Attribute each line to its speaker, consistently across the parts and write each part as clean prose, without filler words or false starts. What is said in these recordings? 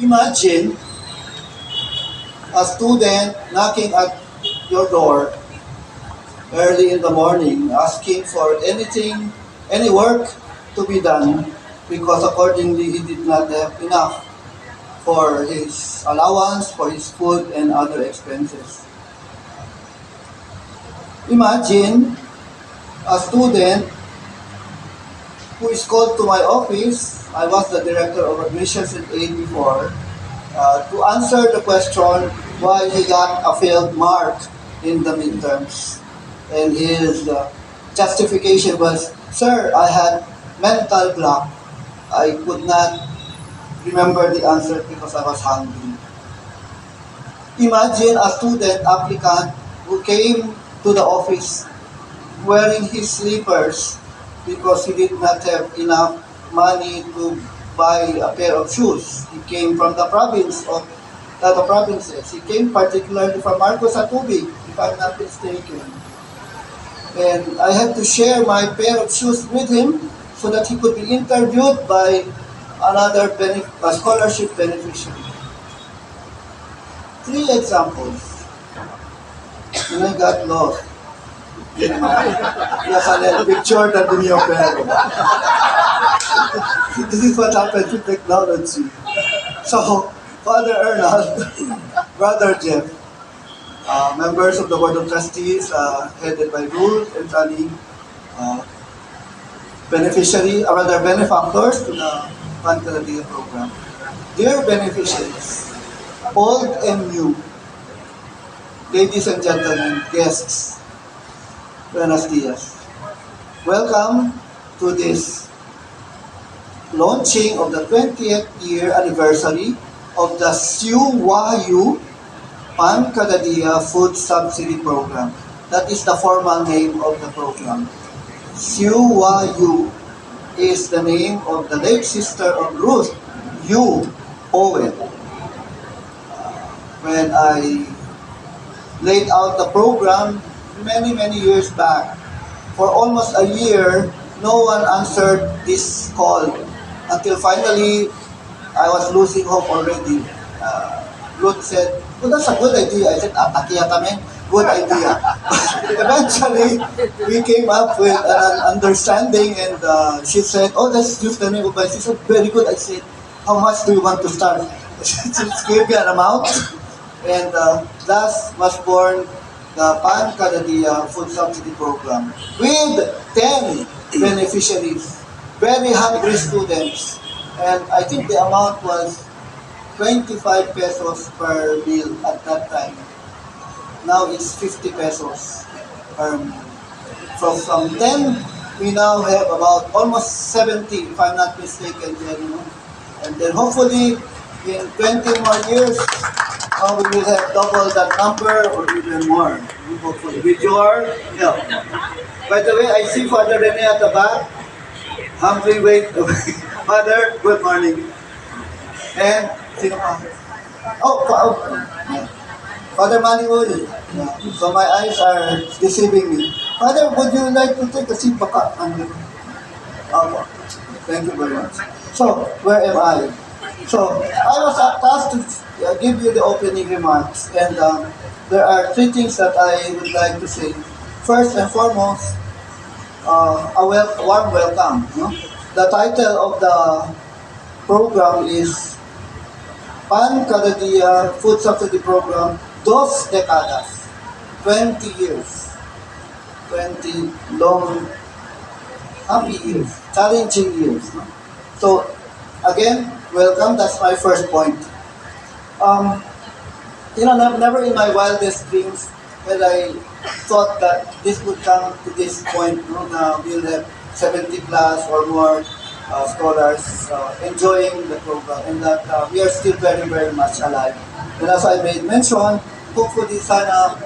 Speaker 1: Imagine a student knocking at your door early in the morning asking for anything, any work to be done because accordingly he did not have enough for his allowance, for his food and other expenses. Imagine a student who is called to my office. I was the director of admissions at ADZU before, to answer the question why he got a failed mark in the midterms. And his justification was, "Sir, I had mental block. I could not remember the answer because I was hungry." Imagine a student applicant who came to the office wearing his slippers because he did not have enough money to buy a pair of shoes. He came from the provinces. He came particularly from Marcos Atubi, if I'm not mistaken. And I had to share my pair of shoes with him so that he could be interviewed by another scholarship beneficiary. 3 examples. And I got lost. Yes, picture na dunia pero. This is what happens with technology. So, Father Arnold, Brother Jeff, members of the Board of Trustees, headed by Ruth and Sunny, benefactors to the Cada program. Dear beneficiaries, old and new, ladies and gentlemen, guests, buenos dias. Welcome to this launching of the 20th year anniversary of the SUYU Cada Food Subsidy Program. That is the formal name of the program. SUYU is the name of the late sister of Ruth, Yu Owen. When I laid out the program many years back, for almost a year, no one answered this call until finally I was losing hope already. Ruth said, "Well, that's a good idea." I said, "Akiya kami, good idea." Eventually, we came up with an understanding and she said, "Oh, let's use the name of my sister." Very good. I said, "How much do you want to start?" She gave me an amount and thus was born the Cada Food Subsidy Program with 10 beneficiaries, very hungry students. And I think the amount was 25 pesos per meal at that time. Now it's 50 pesos per meal. So from 10, we now have about almost 70, if I'm not mistaken. And then hopefully in 20 more years, we will have double that number or even more. Hopefully, with your help. By the way, I see Father Rene at the back. Humbly wait. Father, good morning. And, sino pa? Father Maniul. So my eyes are deceiving me. Father, would you like to take a seat? Baka, thank you very much. So, where am I? So, I was asked to give you the opening remarks, and there are 3 things that I would like to say. First and foremost, a warm welcome. No? The title of the program is Cada Food Subsidy Program, 2 Decadas, 20 years, 20 long, happy years, challenging years. No? So, again, welcome. That's my first point. Never in my wildest dreams had I thought that this would come to this point. Now we'll have 70 plus or more scholars enjoying the program, and that we are still very much alive. And as I made mention, hopefully sana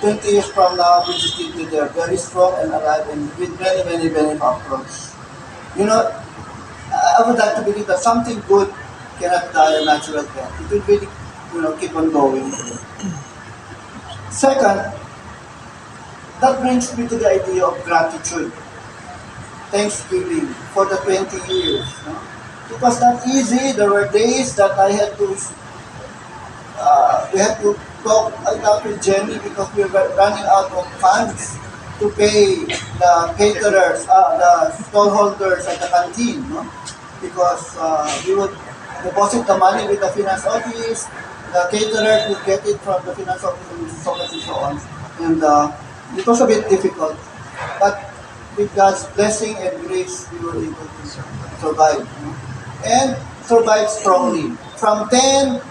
Speaker 1: 20 years from now we'll still be there, very strong and alive and with many benefactors. I would like to believe that something good cannot die a natural death. It will really, keep on going. Second, that brings me to the idea of gratitude. Thanksgiving for the 20 years. No? It was not easy. There were days that we had to talk a lot with Jenny because we were running out of funds to pay the caterers, the stallholders at the canteen, no? Because we would deposit the money with the finance office, the caterers would get it from the finance office and so on and so on. And it was a bit difficult. But with God's blessing and grace, we were able to survive. No? And survive strongly. From 10,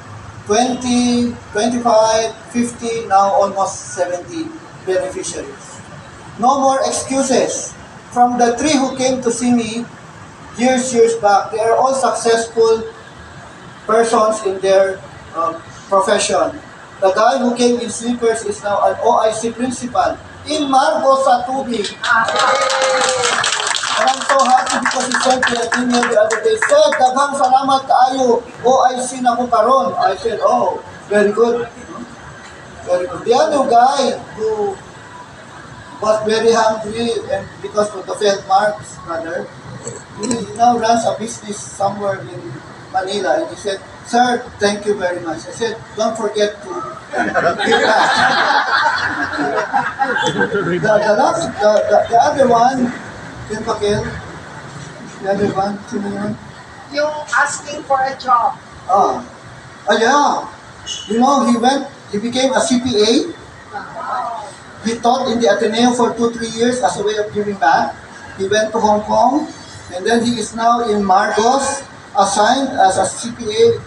Speaker 1: 20, 25, 50, now almost 70 beneficiaries. No more excuses. From the three who came to see me years back, they are all successful persons in their profession. The guy who came in slippers is now an OIC principal in Marcos sa Tubig. And I'm so happy because he sent me an email the other day. Said, daghang salamat kaayo, OIC na ko karon. I said, oh, very good. Very good. The other guy who was very hungry and because of the failed marks, brother, he now runs a business somewhere in Manila. And he said, sir, thank you very much. I said, don't forget to give back. The other one, Ken Pakel, the other one, sino yun?
Speaker 2: Yung asking for a job.
Speaker 1: Yeah. You know, he became a CPA. He taught in the Ateneo for 2-3 years as a way of giving back. He went to Hong Kong, and then he is now in Marcos, assigned as a CPA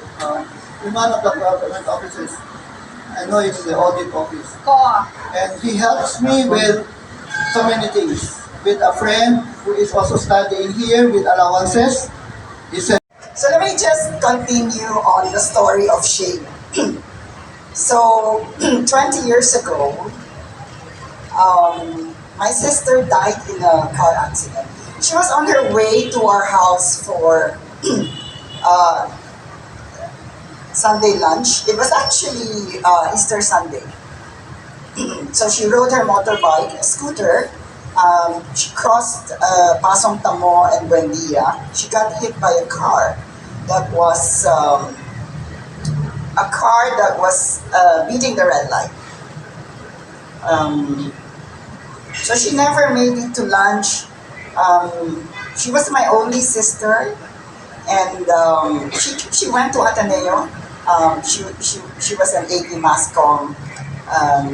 Speaker 1: in one of the government offices. I know it's the audit office. And he helps me with so many things. With a friend who is also studying here with allowances. He said,
Speaker 2: So let me just continue on the story of Shane. So 20 years ago, my sister died in a car accident. She was on her way to our house for Sunday lunch. It was actually Easter Sunday. So she rode her motorbike, a scooter. She crossed Pasong Tamo and Buendia. She got hit by a car that was beating the red light. So she never made it to lunch. She was my only sister, and she went to Ateneo. She was an AP Mascom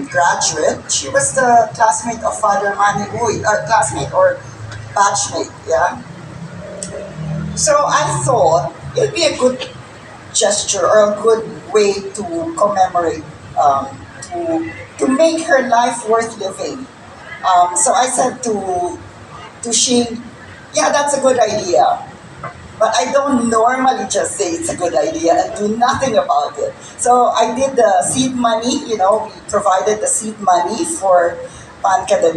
Speaker 2: graduate. She was the classmate of Father Manny Uy, classmate or batchmate, yeah. So I thought it'd be a good gesture or a good way to commemorate, to make her life worth living. So I said to Shane, yeah, that's a good idea. But I don't normally just say it's a good idea and do nothing about it. So I did the seed money, we provided the seed money for Pan Cada.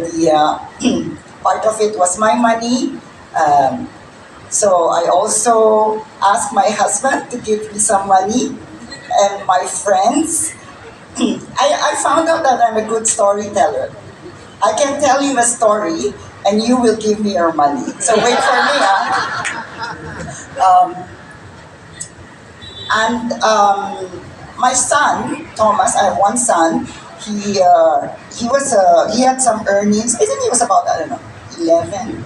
Speaker 2: Part of it was my money. So I also asked my husband to give me some money and my friends. I found out that I'm a good storyteller. I can tell you a story and you will give me your money. So wait for me, my son, Thomas, I have one son. He had some earnings. I think he was about 11.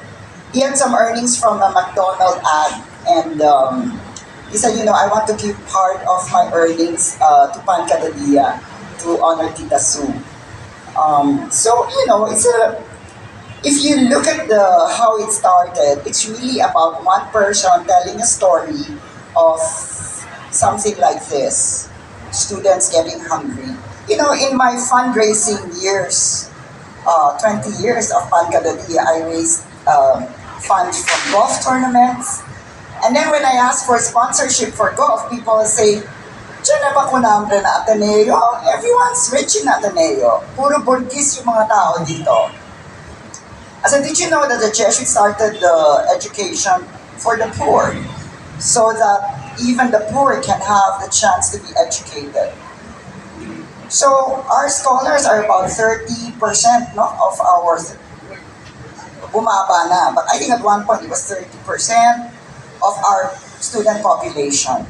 Speaker 2: He had some earnings from a McDonald's ad, and he said, I want to give part of my earnings to Pan Cada to honor Tita Sue. So it's if you look at how it started, it's really about one person telling a story of something like this: students getting hungry. In my fundraising years, 20 years of Pan Cada, I raised funds from golf tournaments. And then when I ask for sponsorship for golf, people say, "Diyan na ba kunambre na Ateneo? Everyone's rich in Ateneo. Puro burgis yung mga tao dito." I said, "Did you know that the Jesuits started the education for the poor so that even the poor can have the chance to be educated?" So our scholars are about 30% of our, bumaba na, but I think at one point it was 30% of our student population.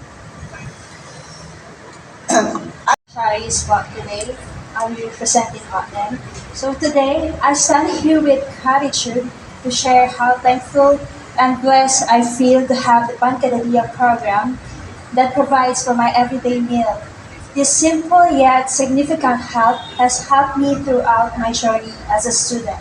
Speaker 3: Shari's Walk today. I'll be presenting on them. So today, I stand here with gratitude to share how thankful and blessed I feel to have the Pancadadia program that provides for my everyday meal. This simple yet significant help has helped me throughout my journey as a student.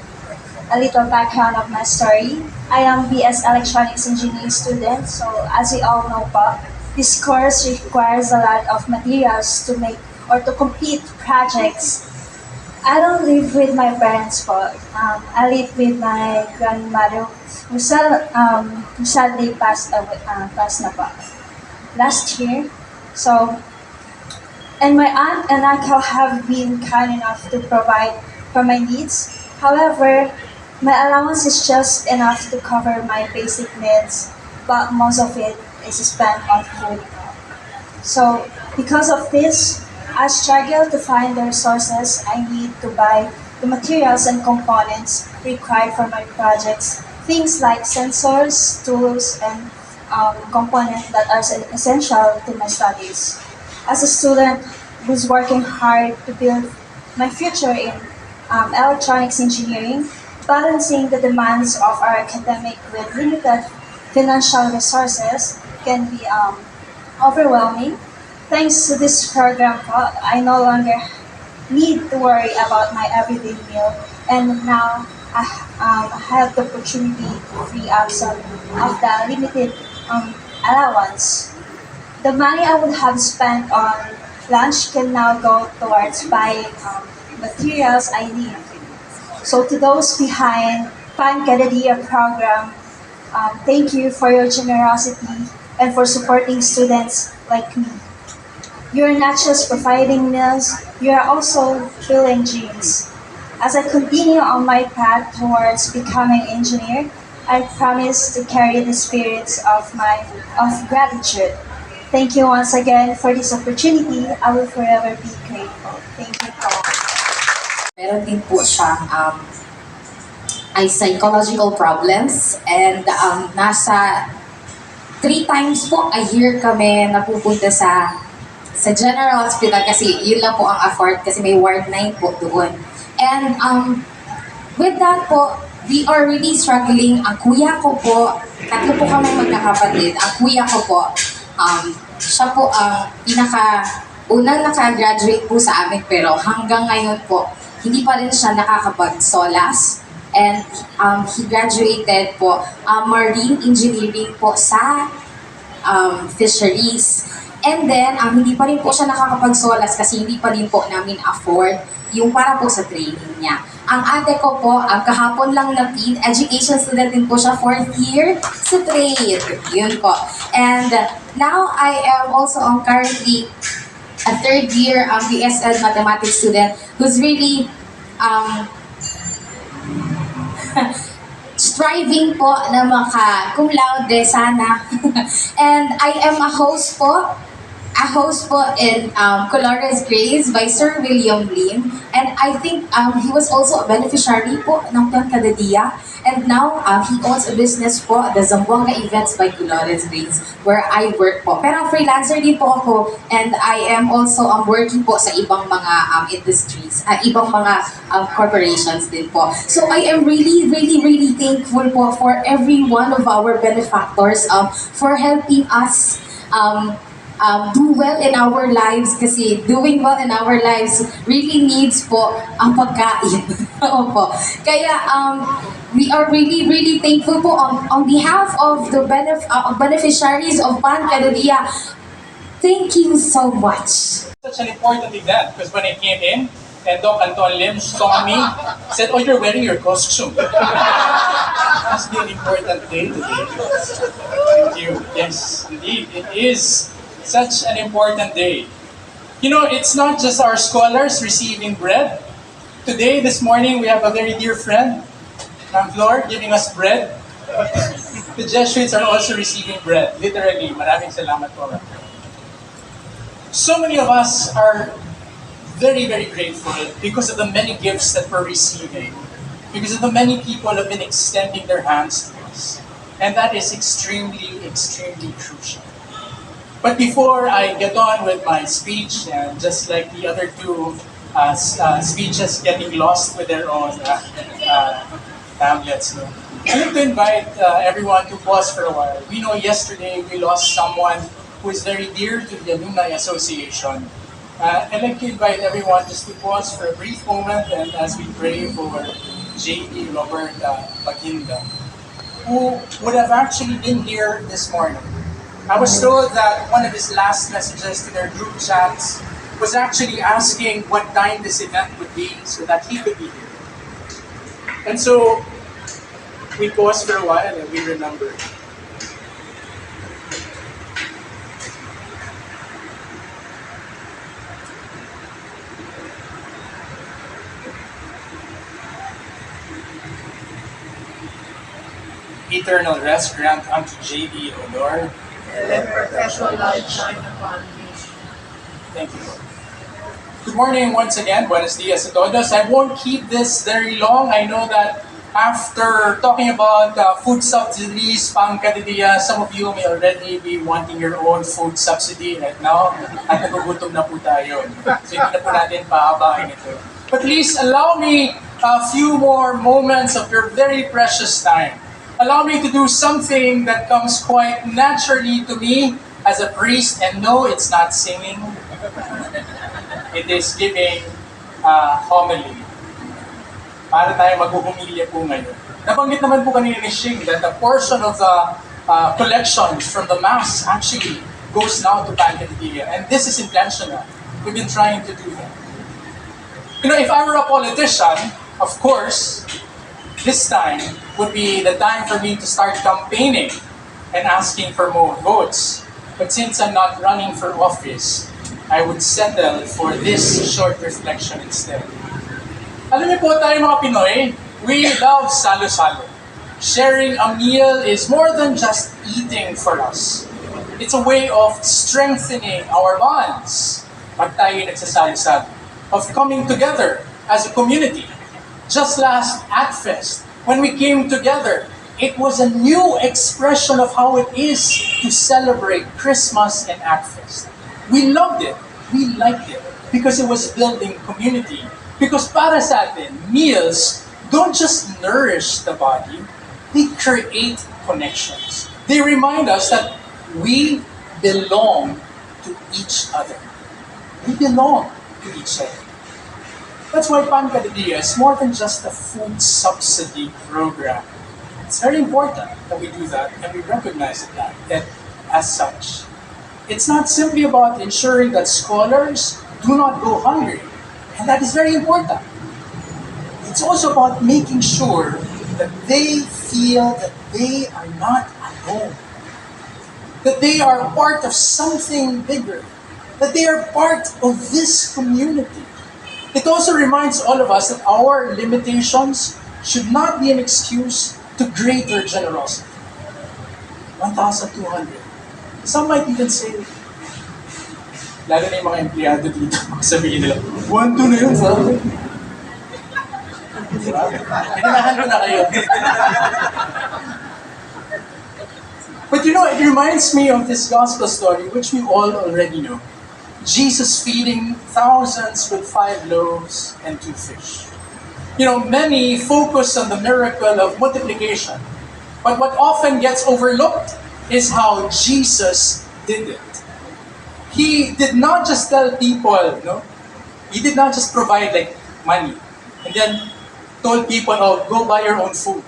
Speaker 3: A little background of my story. I am BS Electronics Engineering student, so as we all know po, this course requires a lot of materials to make or to complete projects. I don't live with my parents po. I live with my grandmother who sadly passed na po last year. So, and my aunt and uncle have been kind enough to provide for my needs. However, my allowance is just enough to cover my basic needs, but most of it is spent on food. So, because of this, I struggle to find the resources I need to buy the materials and components required for my projects. Things like sensors, tools, and components that are essential to my studies. As a student who's working hard to build my future in electronics engineering, balancing the demands of our academic with limited financial resources can be overwhelming. Thanks to this program po, I no longer need to worry about my everyday meal, and now I have the opportunity to free up some of the limited allowance. The money I would have spent on lunch can now go towards buying materials I need. So to those behind Pan Cada program, thank you for your generosity and for supporting students like me. You're not just providing meals, you are also filling dreams. As I continue on my path towards becoming an engineer, I promise to carry the spirits of gratitude. Thank you once again for this opportunity. I will forever be grateful. Thank you po.
Speaker 4: Meron din po siyang ay psychological problems and nasa 3 times po a year kami napupunta sa General Hospital kasi yun lang po ang afford kasi may ward 9 po doon. And with that po, we are really struggling. Ang kuya ko po, 3 po kami magkakapatid. Ang kuya ko po, siya po ang unang naka-graduate po sa amin pero hanggang ngayon po, hindi pa rin siya nakakapag-SOLAS. And he graduated po marine engineering po sa fisheries. And then, hindi pa rin po siya nakakapag-SOLAS kasi hindi pa rin po namin afford yung para po sa training niya. Ang ate ko po, kahapon lang na education student din po siya, 4th year sa trade. Yun po. And now, I am also currently a 3rd year BSL mathematics student who's really striving po na maka-cum laude sana. And I am a host po in Colores Grace by Sir William Lim. And I think he was also a beneficiary po ng Pancadadia. And now, he owns a business po, the Zamboanga Events by Colores Grace, where I work po. Pero freelancer din po ako, and I am also working po sa ibang mga industries, ibang mga corporations din po. So I am really, really, really thankful po for every one of our benefactors for helping us do well in our lives kasi doing well in our lives really needs po ang pagkain. Opo. Kaya we are really, really thankful po on behalf of the beneficiaries of Pancadadia. Thank you so much.
Speaker 5: Such an important event because when I came in and Doc Anton Lim saw me, said, "Oh, you're wearing your costume." Must be an important day today. Thank you. Yes, indeed, it is such an important day. You know, it's not just our scholars receiving bread. Today, this morning, we have a very dear friend, Ma'am Flor, giving us bread. The Jesuits are also receiving bread. Literally, maraming salamat po. So many of us are very, very grateful because of the many gifts that we're receiving, because of the many people who have been extending their hands to us. And that is extremely, extremely crucial. But before I get on with my speech, and just like the other two speeches getting lost with their own tablets, no? I want to invite everyone to pause for a while. We know yesterday we lost someone who is very dear to the Alumni Association. I'd like to invite everyone just to pause for a brief moment and as we pray for J.D. Robert Paginda, who would have actually been here this morning. I was told that one of his last messages to their group chats was actually asking what time this event would be so that he could be here. And so we pause for a while and we remember. Eternal rest grant unto J.D. O Lord.
Speaker 6: And let perpetual light shine upon me.
Speaker 5: Thank you, Lord. Good morning once again. Buenos dias a todos. I won't keep this very long. I know that after talking about food subsidies, pang cada dia, some of you may already be wanting your own food subsidy right now. At nagugutom na po tayo. So hindi na po natin paabahin ito. But please allow me a few more moments of your very precious time. Allow me to do something that comes quite naturally to me as a priest, and no, it's not singing. It is giving homily. Para tayo maghuhumilya po ngayon. Nabanggit naman po kanina ni Shing that a portion of the collections from the Mass actually goes now to Pancadidia. And this is intentional. We've been trying to do that. You know, if I were a politician, of course, this time would be the time for me to start campaigning and asking for more votes. But since I'm not running for office, I would settle for this short reflection instead. Alam niyo po tayo mga Pinoy, we love salo-salo. Sharing a meal is more than just eating for us. It's a way of strengthening our bonds. Pag tayo nagsasalo-salo. Of coming together as a community. Just last ADFest, when we came together, it was a new expression of how it is to celebrate Christmas and ADFest. We loved it. We liked it because it was building community. Because para sa atin, meals don't just nourish the body, they create connections. They remind us that we belong to each other. We belong to each other. That's why Pan Cada Dia is more than just a food subsidy program. It's very important that we do that and we recognize that as such. It's not simply about ensuring that scholars do not go hungry, and that is very important. It's also about making sure that they feel that they are not alone, that they are part of something bigger, that they are part of this community. It also reminds all of us that our limitations should not be an excuse to greater generosity. 1,200. Some might even say, lalo na yung mga empleyado dito, sabihin nila, 1,200 na yun sa akin. Diba? Hinahalo na kayo. But you know, it reminds me of this gospel story, which we all already know. Jesus feeding thousands with 5 loaves and 2 fish. You know, many focus on the miracle of multiplication. But what often gets overlooked is how Jesus did it. He did not just tell people, no? He did not just provide like money and then told people, oh, go buy your own food.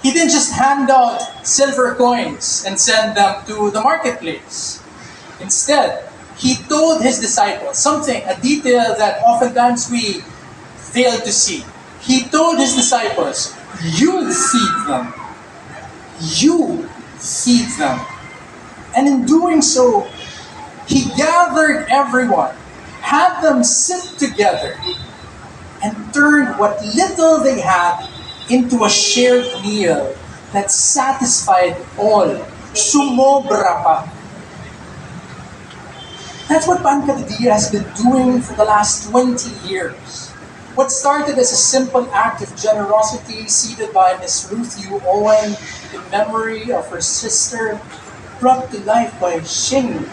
Speaker 5: He didn't just hand out silver coins and send them to the marketplace. Instead, he told his disciples something, a detail that oftentimes we fail to see. He told his disciples, you feed them. You feed them. And in doing so, he gathered everyone, had them sit together, and turned what little they had into a shared meal that satisfied all. Sumobra pa. That's what Pan Cada Dia has been doing for the last 20 years. What started as a simple act of generosity seeded by Miss Ruth U. Owen in memory of her sister, brought to life by Shing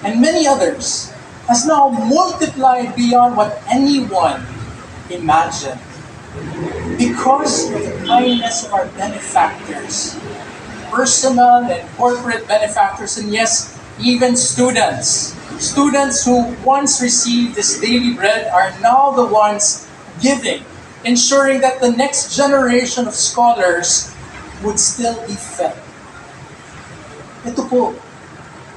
Speaker 5: and many others, has now multiplied beyond what anyone imagined. Because of the kindness of our benefactors, personal and corporate benefactors, and yes, even students. Students who once received this daily bread are now the ones giving, ensuring that the next generation of scholars would still be fed. Ito po,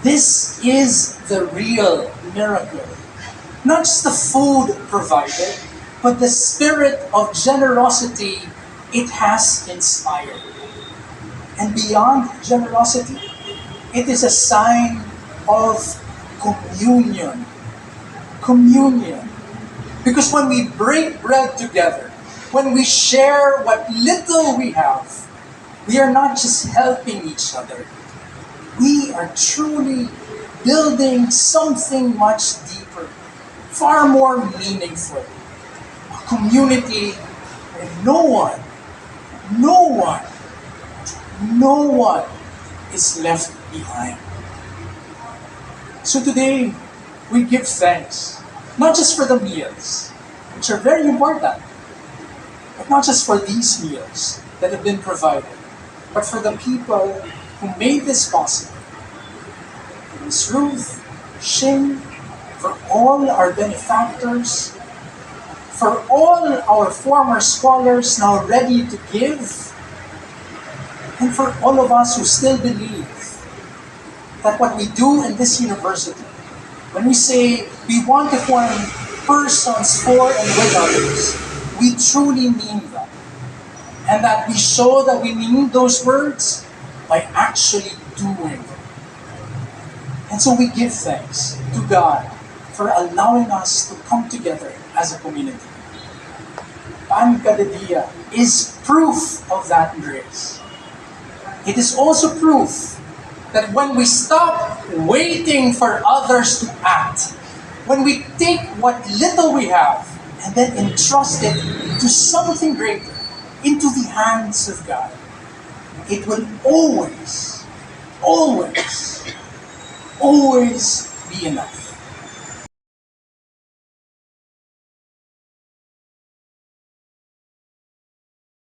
Speaker 5: this is the real miracle. Not just the food provided, but the spirit of generosity it has inspired. And beyond generosity, it is a sign of communion. Communion. Because when we break bread together, when we share what little we have, we are not just helping each other. We are truly building something much deeper, far more meaningful. A community where no one is left behind. So today, we give thanks, not just for the meals, which are very important, but not just for these meals that have been provided, but for the people who made this possible. Ms. Ruth, Shing, for all our benefactors, for all our former scholars now ready to give, and for all of us who still believe that what we do in this university, when we say we want to form persons for and with others, we truly mean that. And that we show that we mean those words by actually doing them. And so we give thanks to God for allowing us to come together as a community. Cada is proof of that grace. It is also proof that when we stop waiting for others to act, when we take what little we have and then entrust it to something greater, into the hands of God, it will always be enough.